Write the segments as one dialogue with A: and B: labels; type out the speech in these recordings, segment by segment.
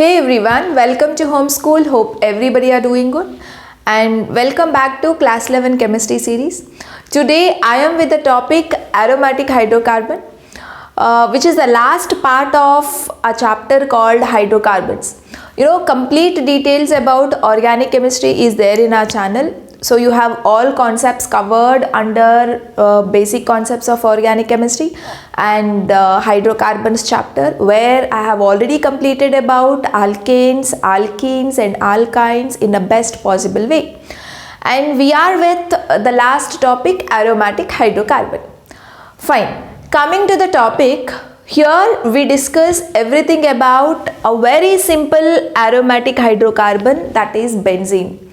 A: Hey everyone, welcome to Homeschool. Hope everybody are doing good and welcome back to class 11 chemistry series. Today I am with the topic aromatic hydrocarbon, which is the last part of a chapter called hydrocarbons. Complete details about organic chemistry is there in our channel. So you have all concepts covered under basic concepts of organic chemistry and hydrocarbons chapter, where I have already completed about alkanes, alkenes and alkynes in the best possible way. And we are with the last topic, aromatic hydrocarbon. Fine. Coming to the topic, here we discuss everything about a very simple aromatic hydrocarbon, that is benzene.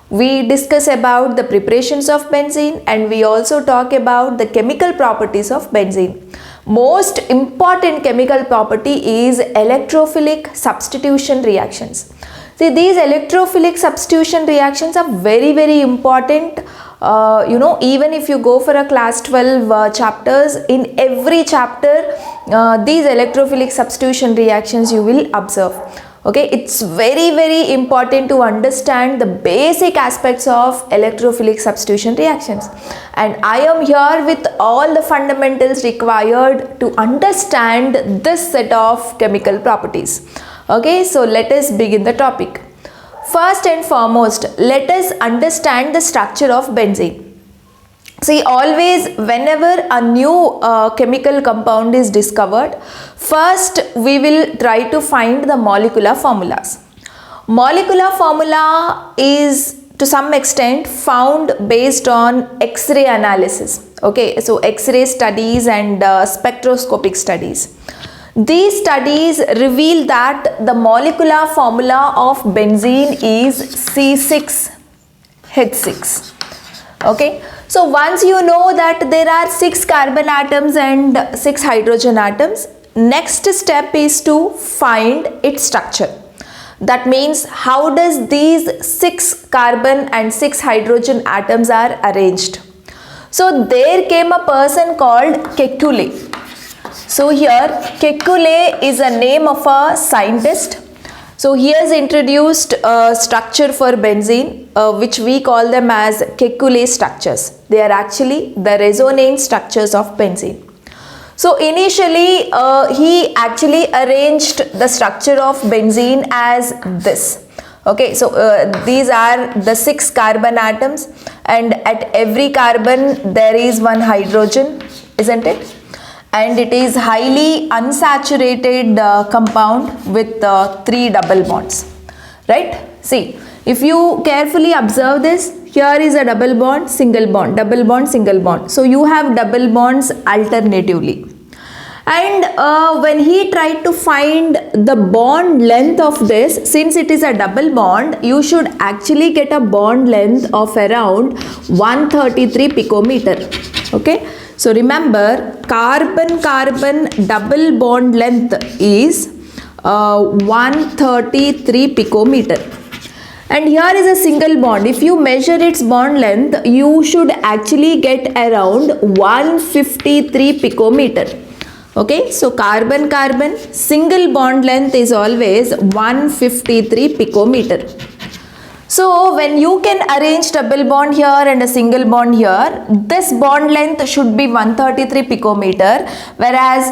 A: We discuss about the preparations of benzene and we also talk about the chemical properties of benzene. Most important chemical property is electrophilic substitution reactions. See, these electrophilic substitution reactions are very important. Even if you go for a class 12 chapters, in every chapter these electrophilic substitution reactions you will observe. Okay, it's very important to understand the basic aspects of electrophilic substitution reactions, and I am here with all the fundamentals required to understand this set of chemical properties. Okay, so let us begin the topic. First and foremost, let us understand the structure of benzene. See, always whenever a new chemical compound is discovered, first we will try to find the molecular formulas. Molecular formula is to some extent found based on X-ray analysis. Okay, so X-ray studies and spectroscopic studies. These studies reveal that the molecular formula of benzene is C6H6. Okay. So once you know that there are 6 carbon atoms and 6 hydrogen atoms, next step is to find its structure. That means how does these 6 carbon and 6 hydrogen atoms are arranged. So there came a person called Kekulé. So here Kekulé is a name of a scientist. So he has introduced a structure for benzene, which we call them as Kekulé structures. They are actually the resonance structures of benzene. So initially he actually arranged the structure of benzene as this. Okay, so these are the 6 carbon atoms and at every carbon there is 1 hydrogen, isn't it? And it is highly unsaturated compound with 3 double bonds, right? See, if you carefully observe this, here is a double bond, single bond, double bond, single bond. So you have double bonds alternatively. And when he tried to find the bond length of this, since it is a double bond, you should actually get a bond length of around 133 picometer. Okay. So remember, carbon-carbon double bond length is 133 picometer. And here is a single bond. If you measure its bond length, you should actually get around 153 picometer. Okay, so carbon-carbon single bond length is always 153 picometer. So when you can arrange double bond here and a single bond here, this bond length should be 133 picometer, whereas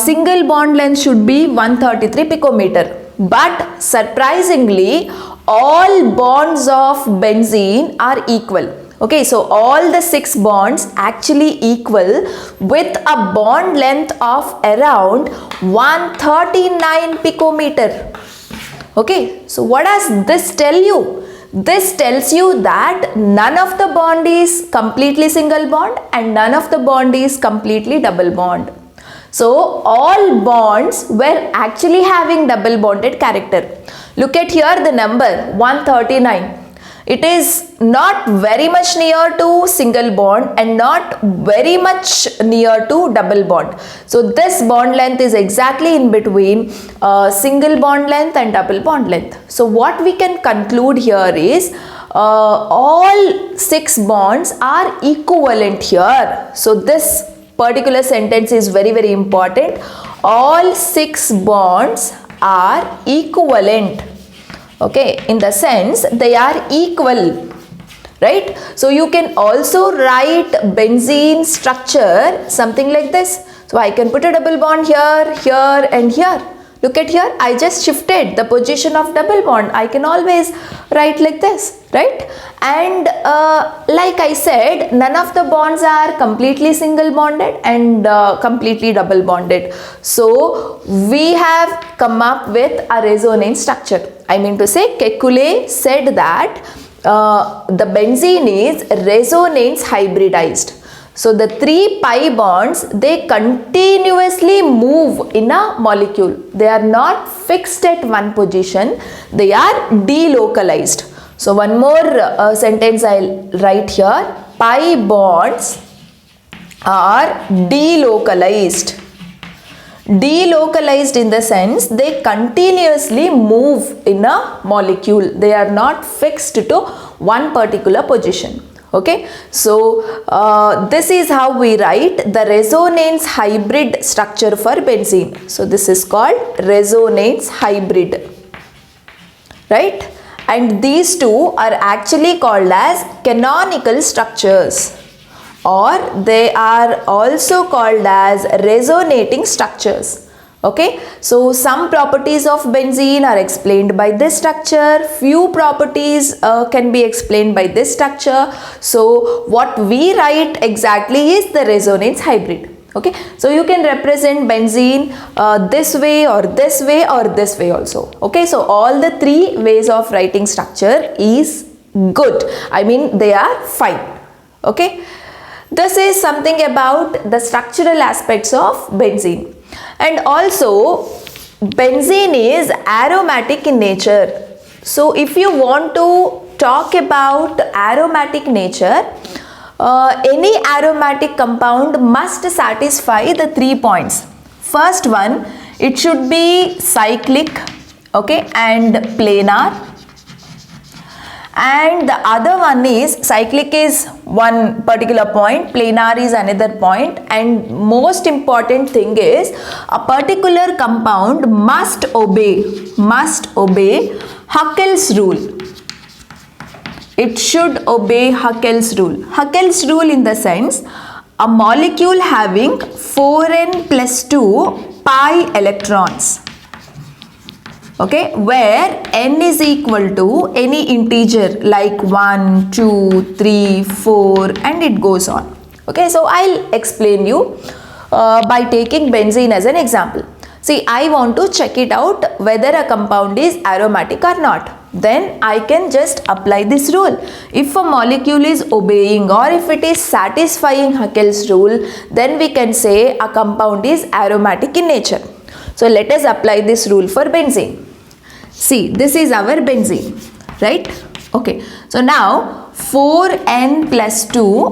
A: single bond length should be 133 picometer. But surprisingly, all bonds of benzene are equal. Okay, so all the 6 bonds actually equal with a bond length of around 139 picometer. Okay, so what does this tell you? This tells you that none of the bond is completely single bond and none of the bond is completely double bond. So all bonds were actually having double bonded character. Look at here the number 139. It is not very much near to single bond and not very much near to double bond. So this bond length is exactly in between single bond length and double bond length. So what we can conclude here is all 6 bonds are equivalent here. So this particular sentence is very important. All 6 bonds are equivalent. Okay, in the sense they are equal, right? So you can also write benzene structure something like this. So I can put a double bond here, here and here. Look at here, I just shifted the position of double bond. I can always write like this, right? And like I said, none of the bonds are completely single bonded and completely double bonded. So we have come up with a resonance structure. I mean to say, Kekulé said that the benzene is resonance hybridized. So the 3 pi bonds, they continuously move in a molecule. They are not fixed at one position. They are delocalized. So one more sentence I'll write here. Pi bonds are delocalized. Delocalized in the sense they continuously move in a molecule. They are not fixed to one particular position. Okay, so this is how we write the resonance hybrid structure for benzene. So this is called resonance hybrid, right? And these two are actually called as canonical structures, or they are also called as resonating structures. Okay, so some properties of benzene are explained by this structure, few properties can be explained by this structure. So what we write exactly is the resonance hybrid. Okay, so you can represent benzene this way or this way or this way also. Okay, so all the 3 ways of writing structure is good. I mean, they are fine. Okay, this is something about the structural aspects of benzene. And also, benzene is aromatic in nature. So if you want to talk about aromatic nature, any aromatic compound must satisfy the 3 points. First one, it should be cyclic, okay, and planar. And the other one is, cyclic is one particular point, planar is another point, and most important thing is a particular compound must obey Huckel's rule. It should obey Huckel's rule. Huckel's rule in the sense, a molecule having 4n plus 2 pi electrons. Okay, where n is equal to any integer like 1, 2, 3, 4 and it goes on. Okay, so I'll explain you by taking benzene as an example. See, I want to check it out whether a compound is aromatic or not. Then I can just apply this rule. If a molecule is obeying or if it is satisfying Huckel's rule, then we can say a compound is aromatic in nature. So let us apply this rule for benzene. See, this is our benzene, right? Okay, so now 4n plus 2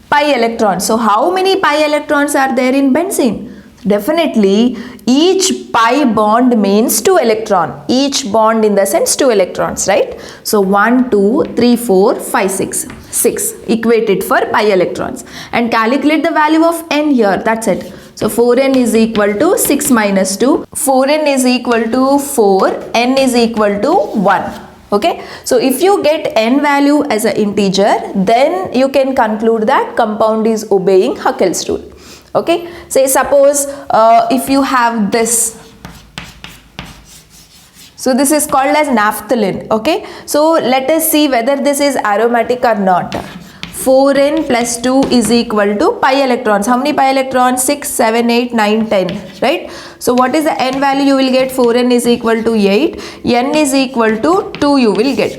A: pi electrons. So how many pi electrons are there in benzene? Definitely each pi bond means 2 electron. Each bond in the sense 2 electrons, right? So 1, 2, 3, 4, 5, 6. 6 equated for pi electrons. And calculate the value of n here, that's it. So 4n is equal to 6 minus 2. 4n is equal to 4. N is equal to 1. Okay. So if you get n value as an integer, then you can conclude that compound is obeying Huckel's rule. Okay. Say suppose if you have this. So this is called as naphthalene. Okay. So let us see whether this is aromatic or not. 4n plus 2 is equal to pi electrons. How many pi electrons? 6, 7, 8, 9, 10. Right? So what is the n value you will get? 4n is equal to 8. n is equal to 2 you will get.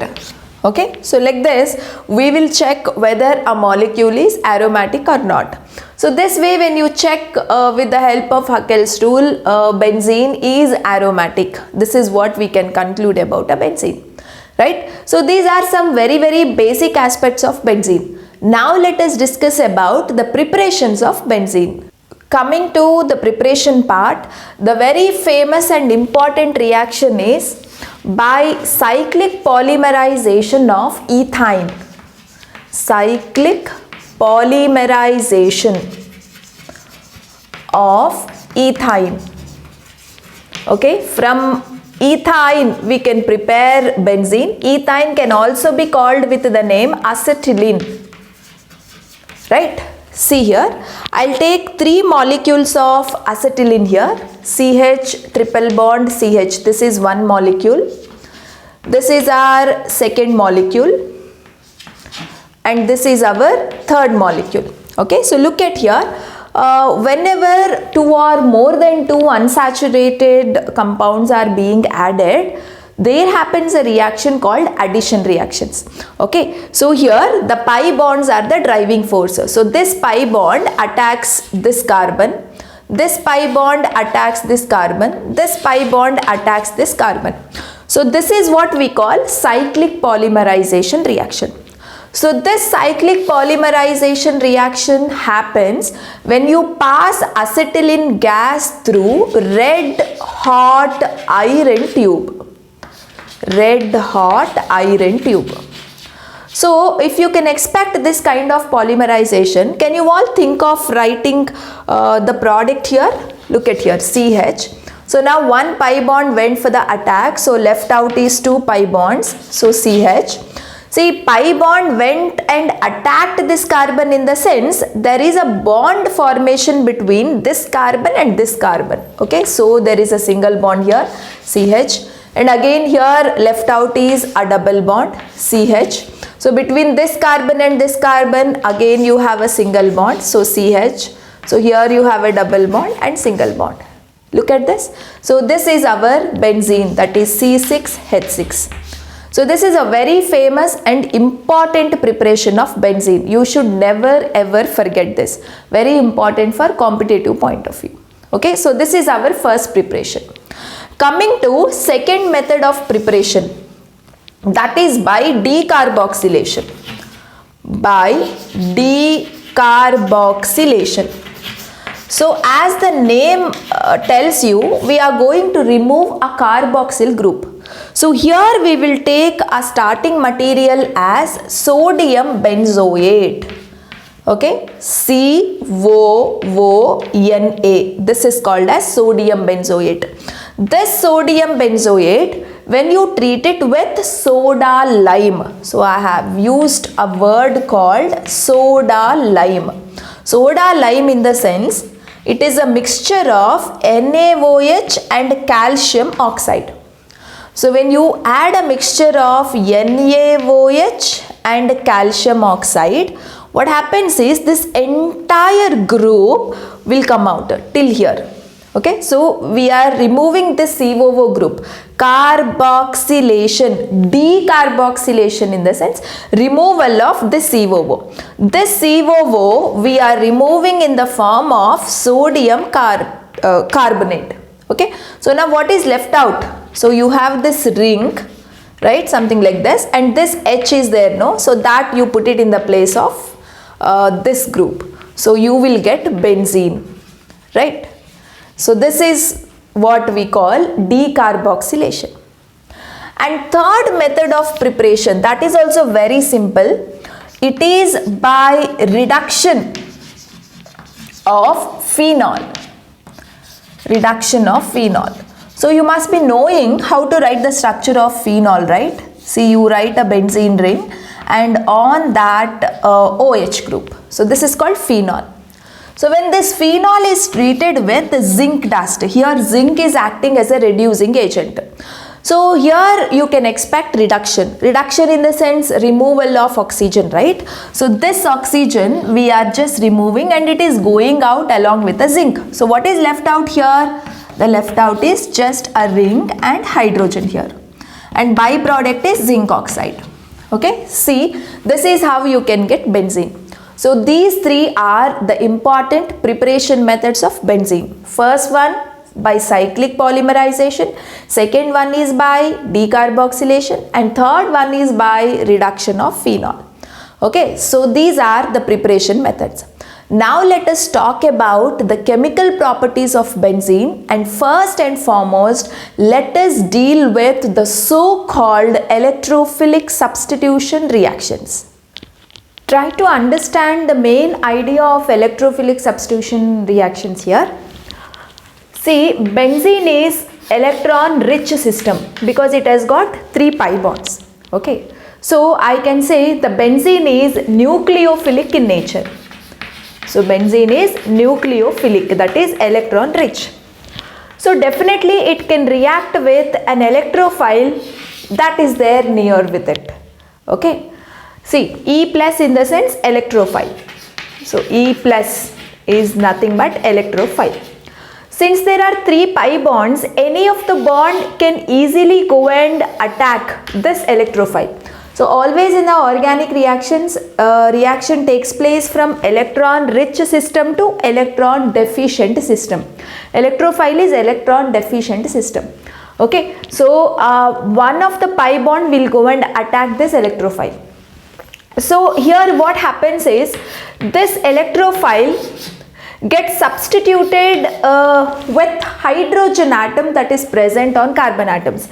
A: Okay? So like this, we will check whether a molecule is aromatic or not. So this way when you check with the help of Huckel's rule, benzene is aromatic. This is what we can conclude about a benzene. Right? So these are some very basic aspects of benzene. Now let us discuss about the preparations of benzene. Coming to the preparation part, the very famous and important reaction is by cyclic polymerization of ethyne. Cyclic polymerization of ethyne. Okay, from ethine we can prepare benzene. Ethine can also be called with the name acetylene. Right? See here, I'll take 3 molecules of acetylene here. CH triple bond CH. This is one molecule. This is our second molecule. And this is our third molecule. Okay, so look at here. Whenever 2 or more than 2 unsaturated compounds are being added, there happens a reaction called addition reactions. Okay, so here the pi bonds are the driving forces. So this pi bond attacks this carbon, this pi bond attacks this carbon, this pi bond attacks this carbon. So this is what we call cyclic polymerization reaction. So this cyclic polymerization reaction happens when you pass acetylene gas through red hot iron tube. Red hot iron tube. So if you can expect this kind of polymerization, can you all think of writing the product here? Look at here, CH. So now one pi bond went for the attack, so left out is 2 pi bonds, so CH. See, pi bond went and attacked this carbon, in the sense there is a bond formation between this carbon and this carbon. Okay, so there is a single bond here, CH. And again here left out is a double bond, CH. So between this carbon and this carbon, again you have a single bond, so CH. So here you have a double bond and single bond. Look at this. So this is our benzene, that is C6H6. So this is a very famous and important preparation of benzene. You should never ever forget this. Very important for competitive point of view. Okay, so this is our first preparation. Coming to second method of preparation, that is by decarboxylation. By decarboxylation. So as the name tells you, we are going to remove a carboxyl group. So here we will take a starting material as sodium benzoate. Okay, COONA. This is called as sodium benzoate. This sodium benzoate, when you treat it with soda lime, so I have used a word called soda lime. Soda lime, in the sense, it is a mixture of NaOH and calcium oxide. So when you add a mixture of NaOH and calcium oxide, what happens is this entire group will come out till here. Okay, so we are removing this COO group. Carboxylation, decarboxylation, in the sense removal of this COO. This COO we are removing in the form of sodium carbonate. Okay, so now what is left out? So you have this ring, right, something like this, and this H is there, no? So that you put it in the place of this group. So you will get benzene, right? So this is what we call decarboxylation. And third method of preparation, that is also very simple. It is by reduction of phenol. Reduction of phenol. So you must be knowing how to write the structure of phenol, right? See, you write a benzene ring and on that OH group. So this is called phenol. So when this phenol is treated with zinc dust, here zinc is acting as a reducing agent. So here you can expect reduction. Reduction in the sense removal of oxygen, right? So this oxygen we are just removing and it is going out along with the zinc. So what is left out here? The left out is just a ring and hydrogen here. And byproduct is zinc oxide. Okay, see, this is how you can get benzene. So these three are the important preparation methods of benzene. First one by cyclic polymerization, second one is by decarboxylation, and third one is by reduction of phenol. Okay, so these are the preparation methods. Now let us talk about the chemical properties of benzene, and first and foremost let us deal with the so-called electrophilic substitution reactions. Try to understand the main idea of electrophilic substitution reactions here. See, benzene is electron rich system because it has got 3 pi bonds. Okay, so I can say the benzene is nucleophilic in nature. So benzene is nucleophilic, that is electron rich. So definitely it can react with an electrophile that is there near with it. Okay, see, E plus in the sense electrophile. So E plus is nothing but electrophile. Since there are 3 pi bonds, any of the bond can easily go and attack this electrophile. So always in the organic reactions, reaction takes place from electron rich system to electron deficient system. Electrophile is electron deficient system. Okay, so one of the pi bond will go and attack this electrophile. So here what happens is this electrophile gets substituted with hydrogen atom that is present on carbon atoms.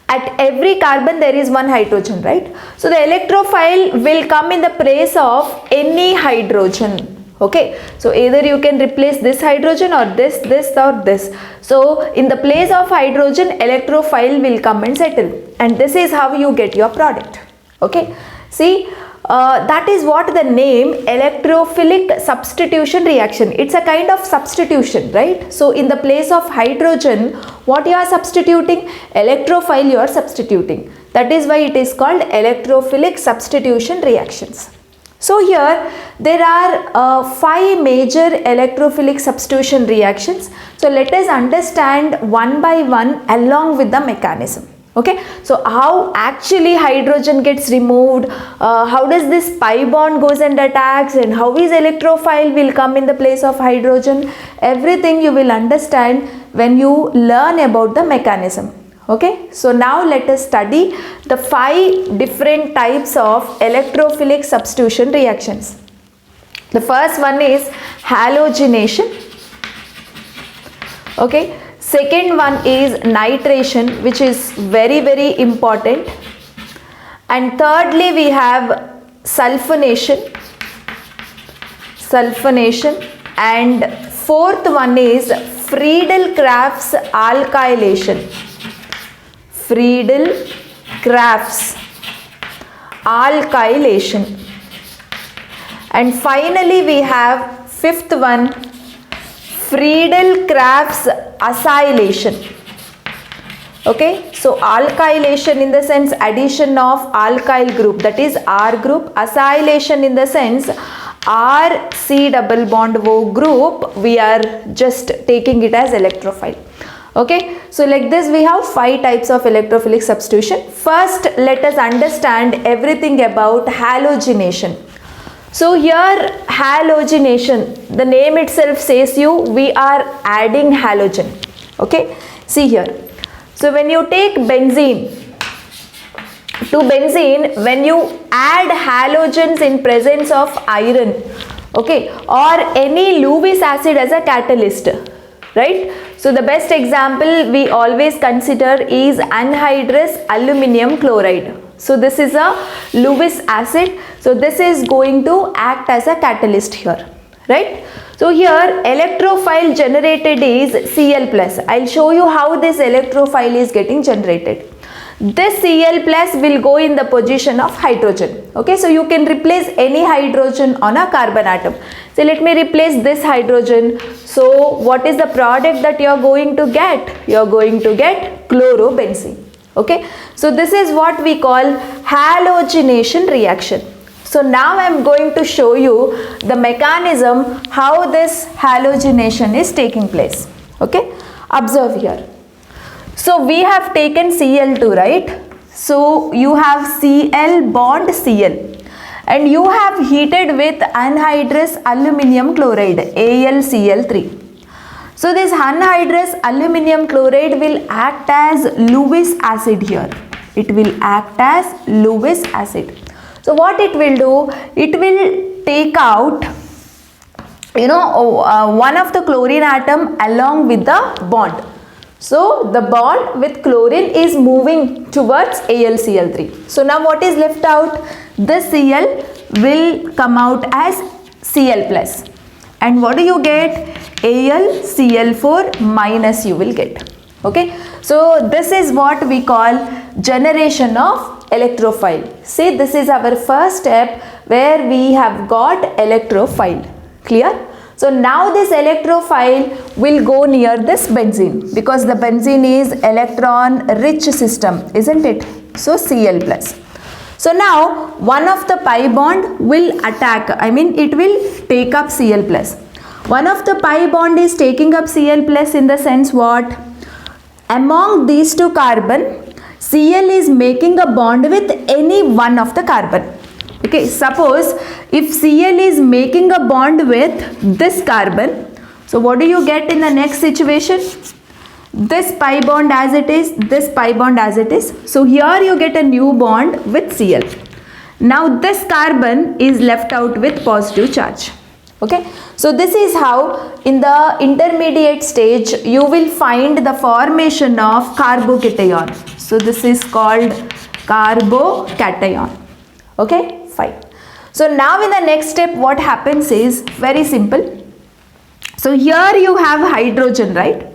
A: At every carbon there is one hydrogen, right? So the electrophile will come in the place of any hydrogen. Okay, so either you can replace this hydrogen or this or this. So in the place of hydrogen, electrophile will come and settle, and this is how you get your product. Okay, see, that is what the name electrophilic substitution reaction. It's a kind of substitution, right? So in the place of hydrogen, what you are substituting? Electrophile you are substituting. That is why it is called electrophilic substitution reactions. So here there are 5 major electrophilic substitution reactions. So let us understand one by one along with the mechanism. Okay, so how actually hydrogen gets removed, how does this pi bond goes and attacks, and how is electrophile will come in the place of hydrogen, everything you will understand when you learn about the mechanism. Okay, so now let us study the 5 different types of electrophilic substitution reactions. The first one is halogenation. Okay, second one is nitration, which is very important, and thirdly we have sulfonation, and fourth one is Friedel-Crafts alkylation. Friedel-Crafts alkylation, and finally we have fifth one, Friedel-Crafts acylation. Okay, so alkylation in the sense addition of alkyl group, that is R group. Acylation in the sense R C double bond O group, we are just taking it as electrophile. Okay, so like this we have 5 types of electrophilic substitution. First let us understand everything about halogenation. So here halogenation, the name itself says you we are adding halogen. Okay, see here. So when you take benzene, to benzene, when you add halogens in presence of iron, okay, or any Lewis acid as a catalyst, right? So the best example we always consider is anhydrous aluminum chloride. So this is a Lewis acid. So this is going to act as a catalyst here, right? So here electrophile generated is Cl plus. I'll show you how this electrophile is getting generated. This Cl plus will go in the position of hydrogen. Okay, so you can replace any hydrogen on a carbon atom. So let me replace this hydrogen. So what is the product that you are going to get? You are going to get chlorobenzene. Okay, so this is what we call halogenation reaction. So now I am going to show you the mechanism how this halogenation is taking place. Okay, observe here. So we have taken Cl2, right? So you have Cl bond Cl, and you have heated with anhydrous aluminum chloride AlCl3. So this anhydrous aluminum chloride will act as Lewis acid here. It will act as Lewis acid. So what it will do? It will take out, one of the chlorine atom along with the bond. So the bond with chlorine is moving towards AlCl3. So now what is left out? This Cl will come out as Cl plus. And what do you get? AlCl4 minus you will get. Okay, so this is what we call generation of electrophile. See, this is our first step where we have got electrophile. Clear? So now this electrophile will go near this benzene because the benzene is electron rich system, isn't it? So Cl plus. So now one of the pi bond will attack, it will take up Cl plus. One of the pi bond is taking up Cl plus in the sense what? Among these two carbon, Cl is making a bond with any one of the carbon. Okay, suppose if Cl is making a bond with this carbon, so what do you get in the next situation? This pi bond as it is, this pi bond as it is. So here you get a new bond with Cl. Now this carbon is left out with positive charge. Okay, so this is how in the intermediate stage you will find the formation of carbocation. So this is called carbocation. Okay, fine. So now in the next step what happens is very simple. So here you have hydrogen, right?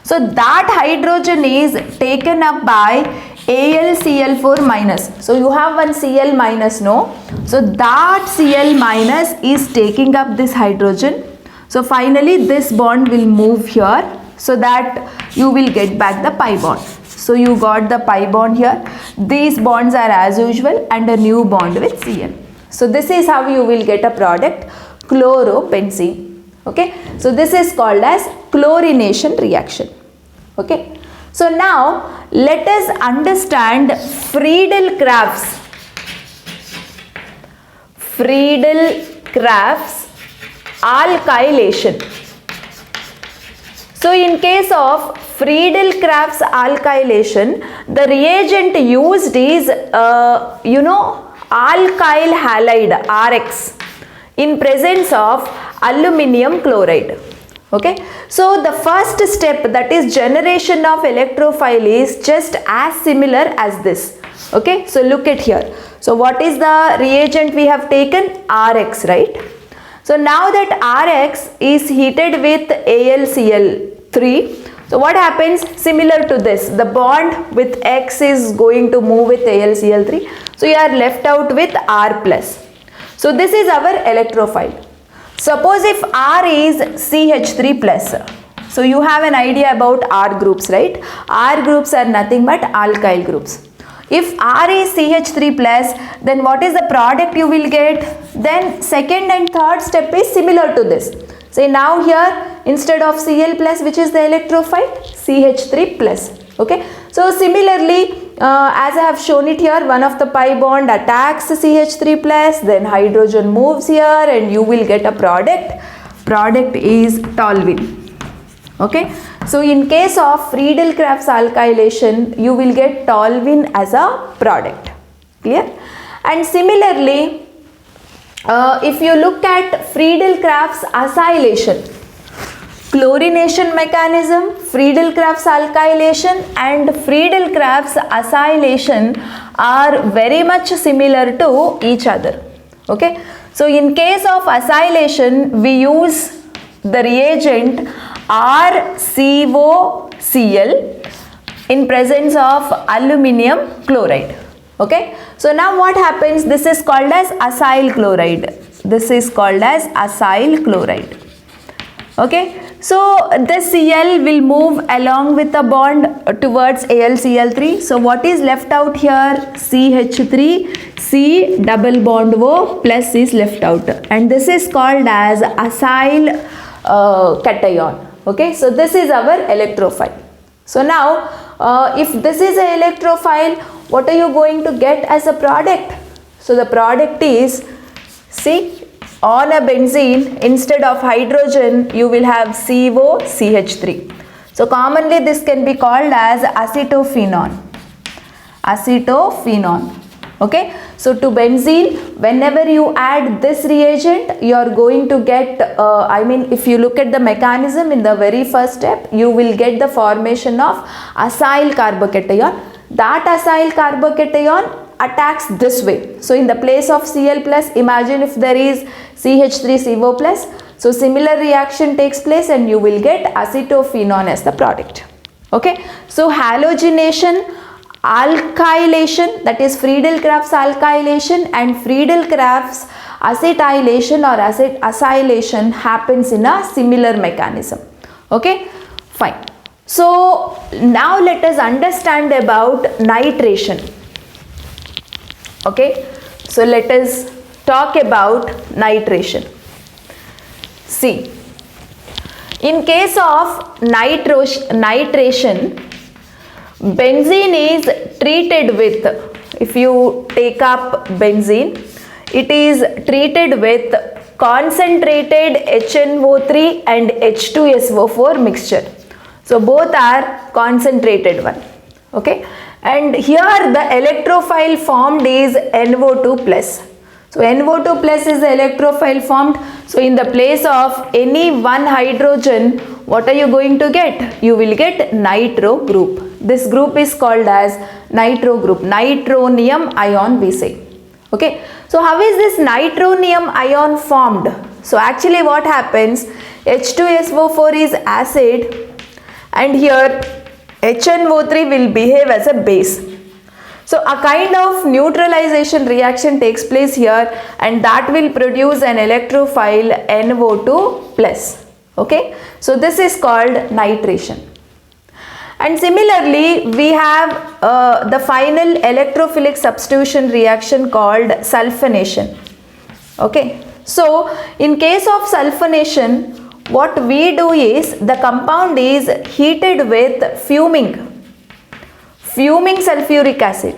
A: So that hydrogen is taken up by AlCl4 minus. So you have one Cl minus, no? So that Cl minus is taking up this hydrogen. So finally this bond will move here so that you will get back the pi bond. So you got the pi bond here. These bonds are as usual and a new bond with Cl. So this is how you will get a product, chloropensene. Okay, so this is called as chlorination reaction. Okay, so now let us understand Friedel-Crafts alkylation. So in case of Friedel-Crafts alkylation, the reagent used is alkyl halide RX in presence of aluminum chloride. Okay, so the first step, that is generation of electrophile, is just as similar as this. Okay, so look at here. So what is the reagent we have taken? RX, right? So now that RX is heated with AlCl3, so what happens? Similar to this, the bond with X is going to move with AlCl3. So you are left out with R plus. So this is our electrophile. Suppose if R is CH3 plus. So you have an idea about R groups, right? R groups are nothing but alkyl groups. If R is CH3 plus, then what is the product you will get? Then second and third step is similar to this. Say now here instead of Cl plus, which is the electrophile, CH3 plus. Okay, so similarly as I have shown it here, one of the pi bond attacks CH3 plus, then hydrogen moves here and you will get a product. Product is toluene. Okay, so in case of Friedel-Crafts alkylation, you will get toluene as a product. Clear? And similarly, if you look at Friedel-Crafts acylation, chlorination mechanism, Friedel-Crafts alkylation and Friedel-Crafts acylation are very much similar to each other. Okay, so in case of acylation, we use the reagent RCOCl in presence of aluminum chloride. Okay, so now what happens? This is called as acyl chloride. This is called as acyl chloride. Okay, so this Cl will move along with the bond towards AlCl3. So what is left out here? CH3, C double bond O plus is left out, and this is called as acyl cation. Okay, so this is our electrophile. So now if this is an electrophile, what are you going to get as a product? So the product is, see, on a benzene, instead of hydrogen, you will have COCH3. So commonly this can be called as acetophenone. Acetophenone. Okay, so to benzene, whenever you add this reagent, you are going to get, if you look at the mechanism in the very first step, you will get the formation of acyl carbocation. That acyl carbocation attacks this way. So in the place of Cl plus, imagine if there is CH3CO plus. So similar reaction takes place and you will get acetophenone as the product. Okay, so halogenation, alkylation, that is Friedel-Crafts alkylation, and Friedel-Crafts acetylation or acylation happens in a similar mechanism. Okay, fine. So now let us understand about nitration. Okay, so let us talk about nitration. See, in case of nitration, benzene is treated with, if you take up benzene, it is treated with concentrated HNO3 and H2SO4 mixture. So both are concentrated one. Okay, and here the electrophile formed is NO2 plus. So NO2 plus is the electrophile formed. So in the place of any one hydrogen, what are you going to get? You will get nitro group. This group is called as nitro group, nitronium ion we say. Okay, so how is this nitronium ion formed? So actually what happens, H2SO4 is acid and here HNO3 will behave as a base. So a kind of neutralization reaction takes place here and that will produce an electrophile NO2 plus. Okay, so this is called nitration. And similarly we have the final electrophilic substitution reaction called sulfonation. Okay, so in case of sulfonation, what we do is the compound is heated with fuming sulfuric acid.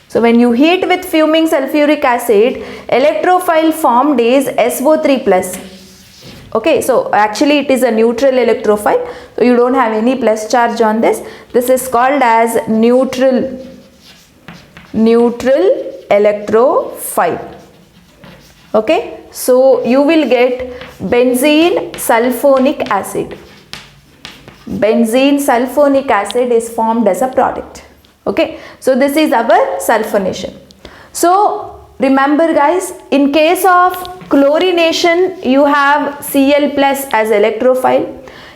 A: So when you heat with fuming sulfuric acid, electrophile formed is SO3 plus. Okay, so actually it is a neutral electrophile, so you don't have any plus charge on this. This is called as neutral electrophile. Okay, so you will get benzene sulfonic acid. Benzene sulfonic acid is formed as a product. Okay, so this is our sulfonation. So remember guys, in case of chlorination you have Cl plus as electrophile.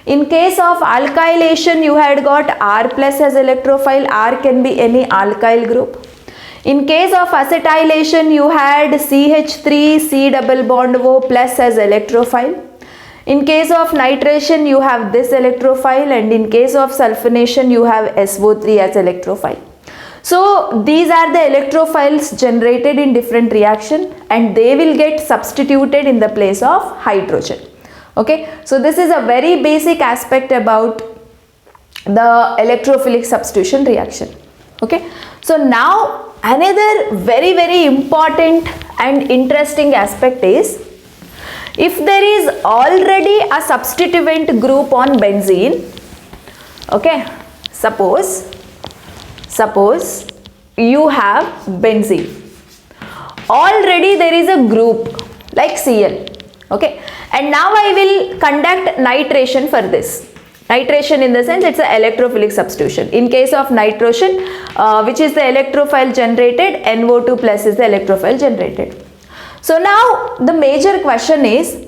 A: In case of alkylation you had got R plus as electrophile. R can be any alkyl group. In case of acetylation you had CH3 C double bond O plus as electrophile. In case of nitration you have this electrophile, and in case of sulfonation you have SO3 as electrophile. So these are the electrophiles generated in different reaction and they will get substituted in the place of hydrogen. Okay, so this is a very basic aspect about the electrophilic substitution reaction. Okay, so now another very important and interesting aspect is, if there is already a substituent group on benzene, okay, suppose you have benzene, already there is a group like Cl, okay, and now I will conduct nitration for this. Nitration in the sense it's an electrophilic substitution. In case of nitration, which is the electrophile generated, NO2 plus is the electrophile generated. So now the major question is,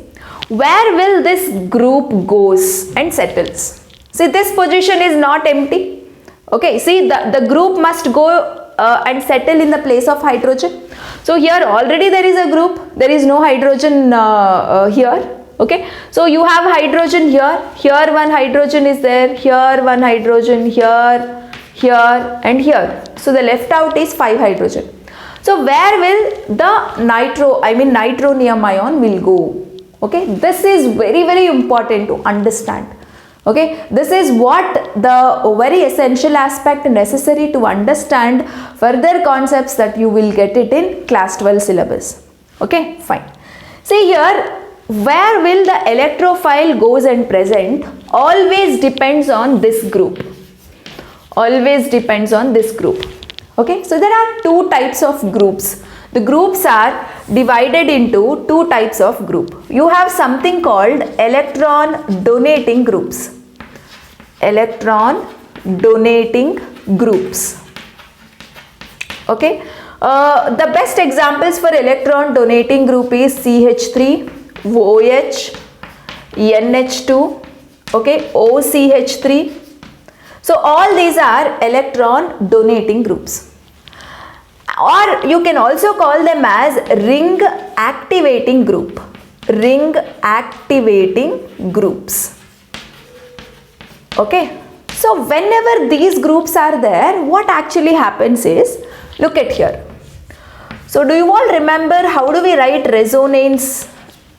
A: where will this group goes and settles? See, this position is not empty. Okay, see the group must go and settle in the place of hydrogen. So here already there is a group, there is no hydrogen here. Okay, so you have hydrogen here, here one hydrogen is there, here one hydrogen, here and here. So the left out is 5 hydrogen. So where will the nitronium ion will go? Okay, this is very important to understand. Okay, this is what the very essential aspect necessary to understand further concepts that you will get it in class 12 syllabus. Okay, fine. See here, where will the electrophile goes and present always depends on this group. Always depends on this group. Okay, so there are two types of groups. The groups are divided into two types of group. You have something called electron donating groups. Electron donating groups. Okay, the best examples for electron donating group is CH3, OH, NH2, okay, OCH3. So all these are electron donating groups, or you can also call them as ring activating group. Ring activating groups. Okay, so whenever these groups are there, what actually happens is, look at here. So do you all remember how do we write resonance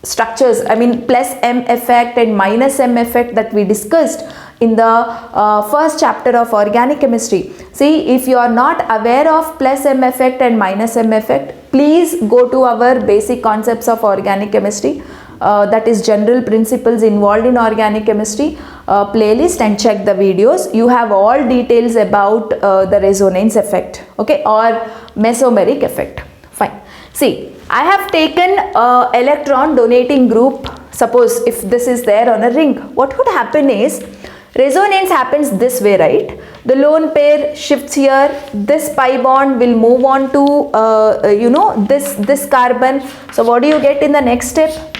A: structures? I mean plus M effect and minus M effect that we discussed in the first chapter of organic chemistry. See, if you are not aware of plus M effect and minus M effect, please go to our basic concepts of organic chemistry, that is general principles involved in organic chemistry playlist, and check the videos. You have all details about the resonance effect, okay, or mesomeric effect. Fine. See, I have taken electron donating group. Suppose if this is there on a ring, what would happen is, resonance happens this way, right? The lone pair shifts here, this pi bond will move on to this carbon. So what do you get in the next step?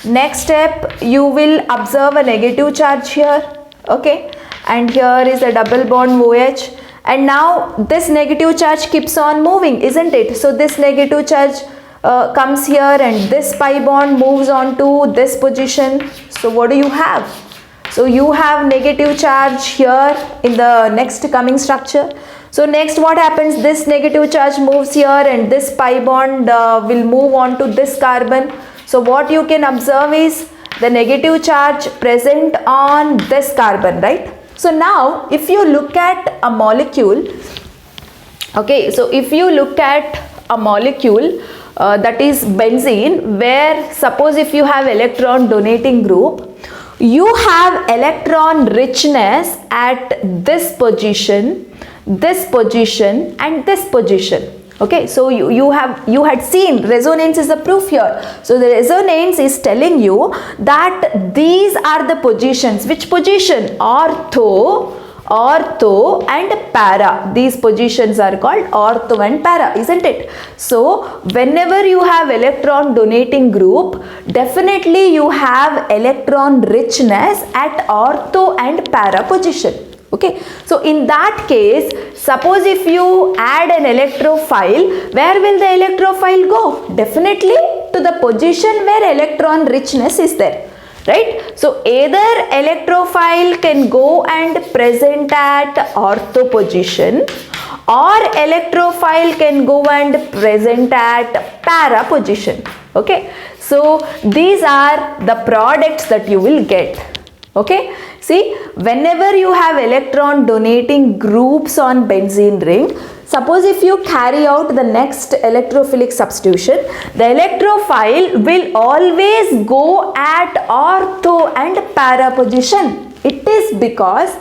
A: Next step, you will observe a negative charge here, okay, and here is a double bond OH, and now this negative charge keeps on moving, isn't it? So this negative charge comes here, and this pi bond moves on to this position. So what do you have? So you have negative charge here in the next coming structure. So next what happens, this negative charge moves here, and this pi bond will move on to this carbon. So what you can observe is the negative charge present on this carbon, right? So now if you look at a molecule, okay, so if you look at a molecule that is benzene, where suppose if you have electron donating group, you have electron richness at this position, and this position. Okay, so you had seen resonance is the proof here. So the resonance is telling you that these are the positions. Which position? Ortho and para. These positions are called ortho and para, isn't it? So whenever you have electron donating group, definitely you have electron richness at ortho and para position. Okay, so in that case, suppose if you add an electrophile, where will the electrophile go? Definitely to the position where electron richness is there, right? So either electrophile can go and present at ortho position, or electrophile can go and present at para position. Okay, so these are the products that you will get. Okay, see, whenever you have electron donating groups on benzene ring, suppose if you carry out the next electrophilic substitution, the electrophile will always go at ortho and para position. It is because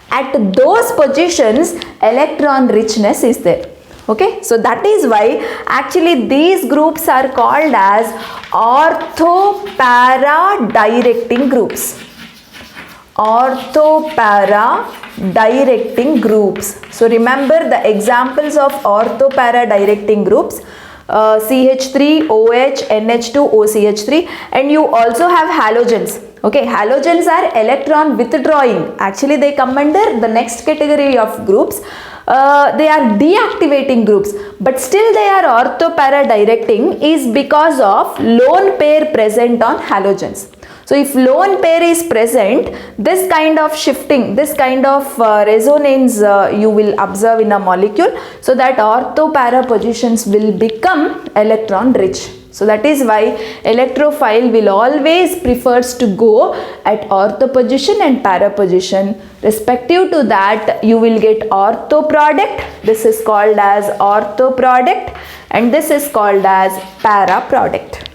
A: at those positions electron richness is there. Okay, so that is why actually these groups are called as ortho-para directing groups. Ortho-para directing groups. So remember the examples of ortho-para directing groups: CH3, OH, NH2, OCH3, and you also have halogens. Okay, halogens are electron withdrawing. Actually, they come under the next category of groups. They are deactivating groups, but still they are ortho-para directing is because of lone pair present on halogens. So if lone pair is present, this kind of shifting, this kind of resonance you will observe in a molecule, so that ortho-para positions will become electron rich. So that is why electrophile will always prefers to go at ortho position and para position. Respective to that, you will get ortho product. This is called as ortho product, and this is called as para product.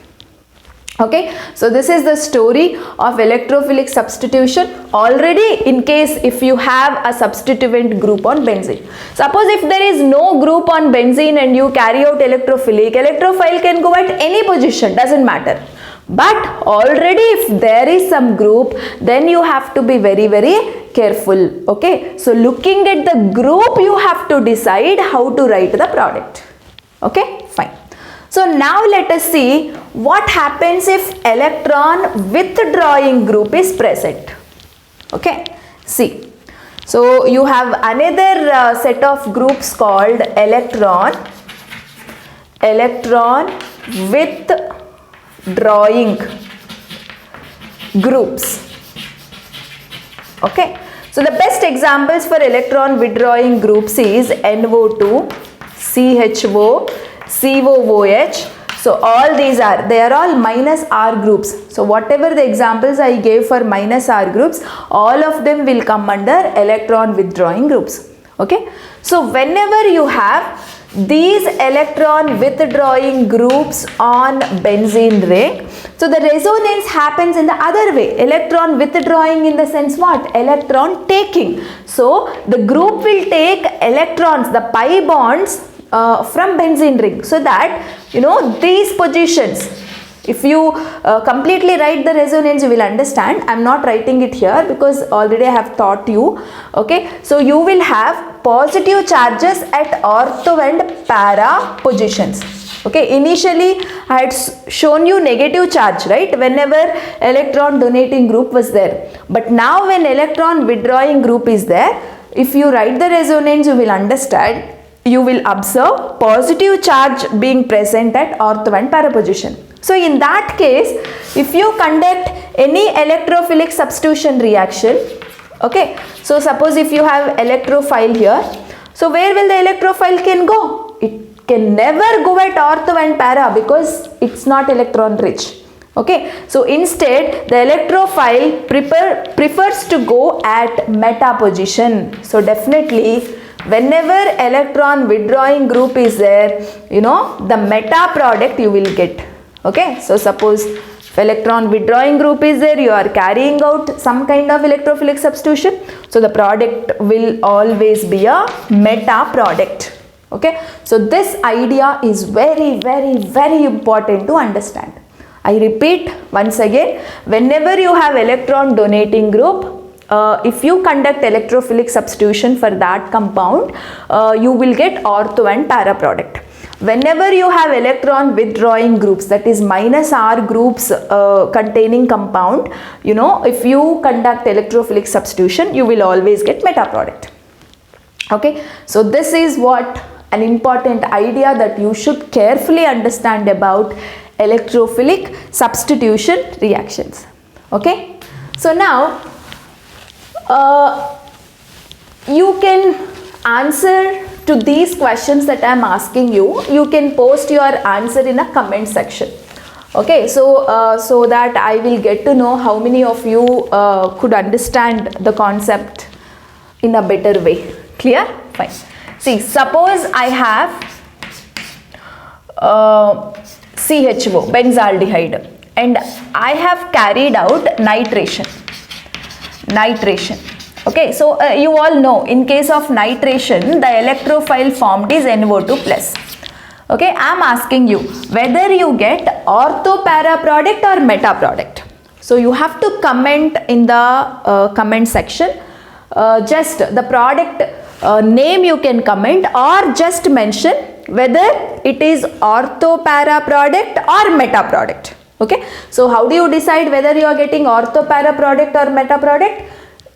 A: Okay, so this is the story of electrophilic substitution. Already, in case if you have a substituent group on benzene, suppose if there is no group on benzene and you carry out electrophile can go at any position, doesn't matter. But already if there is some group, then you have to be very careful. Okay, so looking at the group, you have to decide how to write the product. Okay, fine. So now let us see what happens if electron withdrawing group is present. Okay, see. So you have another set of groups called electron withdrawing groups. Okay, so the best examples for electron withdrawing groups is NO2, CHO, COOH. So all these they are all minus R groups. So whatever the examples I gave for minus R groups, all of them will come under electron withdrawing groups. Okay, so whenever you have these electron withdrawing groups on benzene ring, so the resonance happens in the other way. Electron withdrawing in the sense what? Electron taking. So the group will take electrons, the pi bonds from benzene ring, so that these positions, if you completely write the resonance, you will understand. I am not writing it here because already I have taught you. Okay, so you will have positive charges at ortho and para positions. Okay, initially I had shown you negative charge, right, whenever electron donating group was there. But now when electron withdrawing group is there, if you write the resonance, you will understand. You will observe positive charge being present at ortho and para position. So in that case, if you conduct any electrophilic substitution reaction, okay, so suppose if you have electrophile here, so where will the electrophile can go? It can never go at ortho and para because it's not electron rich. Okay, so instead the electrophile prefers to go at meta position. So definitely whenever electron withdrawing group is there, the meta product you will get. Okay, so suppose if electron withdrawing group is there, you are carrying out some kind of electrophilic substitution, so the product will always be a meta product. Okay, so this idea is very, very, very important to understand. I repeat once again, whenever you have electron donating group, if you conduct electrophilic substitution for that compound, you will get ortho and para product. Whenever you have electron withdrawing groups, that is minus R groups containing compound, if you conduct electrophilic substitution, you will always get meta product. Okay, so this is what an important idea that you should carefully understand about electrophilic substitution reactions. Okay, so now you can answer to these questions that I am asking you. You can post your answer in a comment section. Okay, so so that I will get to know how many of you could understand the concept in a better way. Clear? Fine. See, suppose I have CHO, benzaldehyde, and I have carried out nitration. Okay, so you all know in case of nitration, the electrophile formed is NO2 plus. Okay, I am asking you whether you get ortho para product or meta product. So you have to comment in the comment section. Just the product name you can comment, or just mention whether it is ortho para product or meta product. Okay, so how do you decide whether you are getting ortho para product or meta product?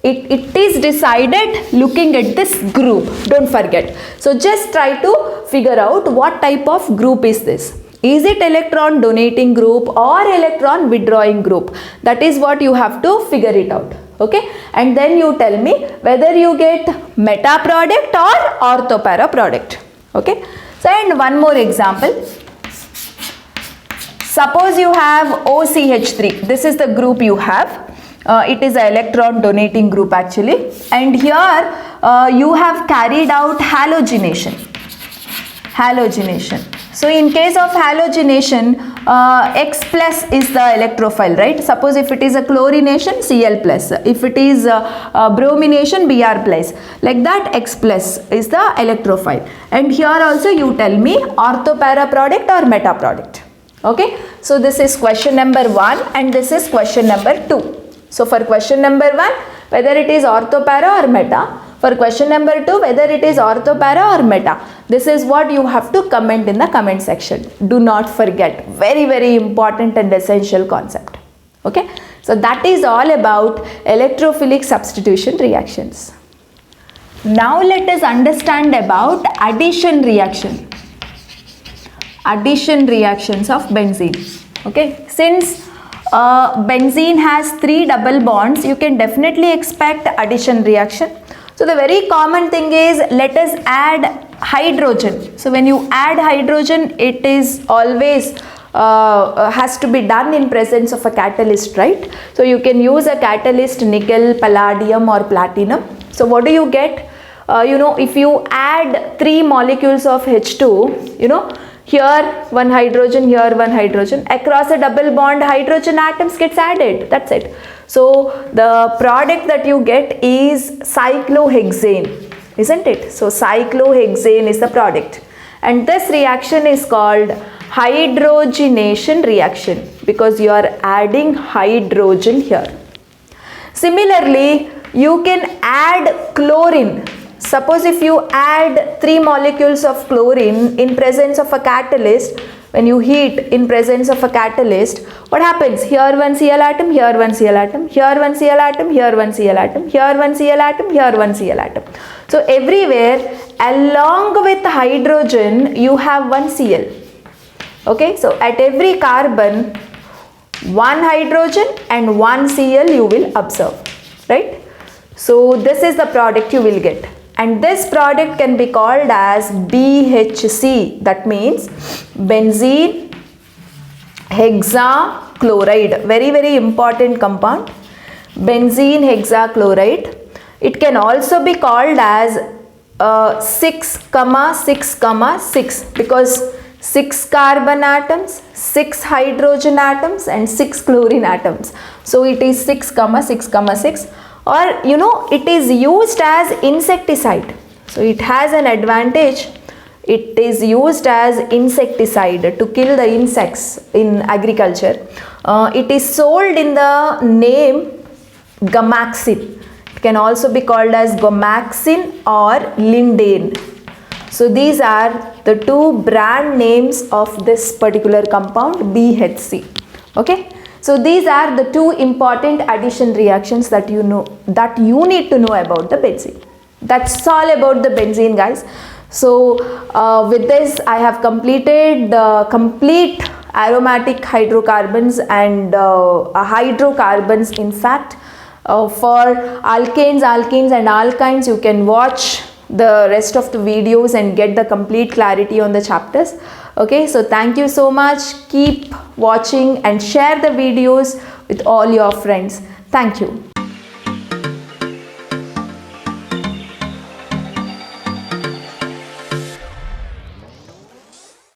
A: It is decided looking at this group, don't forget. So just try to figure out what type of group is this. Is it electron donating group or electron withdrawing group? That is what you have to figure it out. Okay, and then you tell me whether you get meta product or ortho para product. Okay, so and one more example. Suppose you have OCH3. This is the group you have. It is an electron donating group actually, and here you have carried out halogenation. So in case of halogenation, X plus is the electrophile, right? Suppose if it is a chlorination, Cl plus. If it is bromination, Br plus. Like that, X plus is the electrophile. And here also you tell me ortho para product or meta product. Okay, so this is question number 1 and this is question number 2. So for question number 1, whether it is ortho para or meta. For question number 2, whether it is ortho para or meta. This is what you have to comment in the comment section. Do not forget, very, very important and essential concept. Okay, so that is all about electrophilic substitution reactions. Now let us understand about addition reaction. Addition reactions of benzene. Okay, since benzene has 3 double bonds, you can definitely expect addition reaction. So the very common thing is, let us add hydrogen. So when you add hydrogen, it is always has to be done in presence of a catalyst, right? So you can use a catalyst, nickel, palladium or platinum. So what do you get? If you add 3 molecules of H2, here one hydrogen, here one hydrogen, across a double bond hydrogen atoms gets added, that's it. So the product that you get is cyclohexane, isn't it? So cyclohexane is the product, and this reaction is called hydrogenation reaction because you are adding hydrogen here. Similarly, you can add chlorine. Suppose if you add 3 molecules of chlorine in presence of a catalyst, when you heat in presence of a catalyst, what happens? Here one Cl atom, here one Cl atom, here one Cl atom, here one Cl atom, here one Cl atom, here one Cl atom. So everywhere along with hydrogen you have one Cl. Okay, so at every carbon one hydrogen and one Cl you will observe, right? So this is the product you will get, and this product can be called as BHC, that means benzene hexachloride. Very, very important compound, benzene hexachloride. It can also be called as 6,6,6 because 6 carbon atoms, 6 hydrogen atoms and 6 chlorine atoms. So it is 6,6,6. Or it is used as insecticide. So it has an advantage. It is used as insecticide to kill the insects in agriculture. It is sold in the name Gamaxin. It can also be called as Gomaxin or Lindane. So these are the 2 brand names of this particular compound, BHC. Okay. So these are the 2 important addition reactions that you need to know about the benzene. That's all about the benzene, guys. So with this I have completed the complete aromatic hydrocarbons and hydrocarbons. In fact, for alkanes, alkenes and alkynes, you can watch the rest of the videos and get the complete clarity on the chapters. Okay, so thank you so much. Keep watching and share the videos with all your friends. Thank you.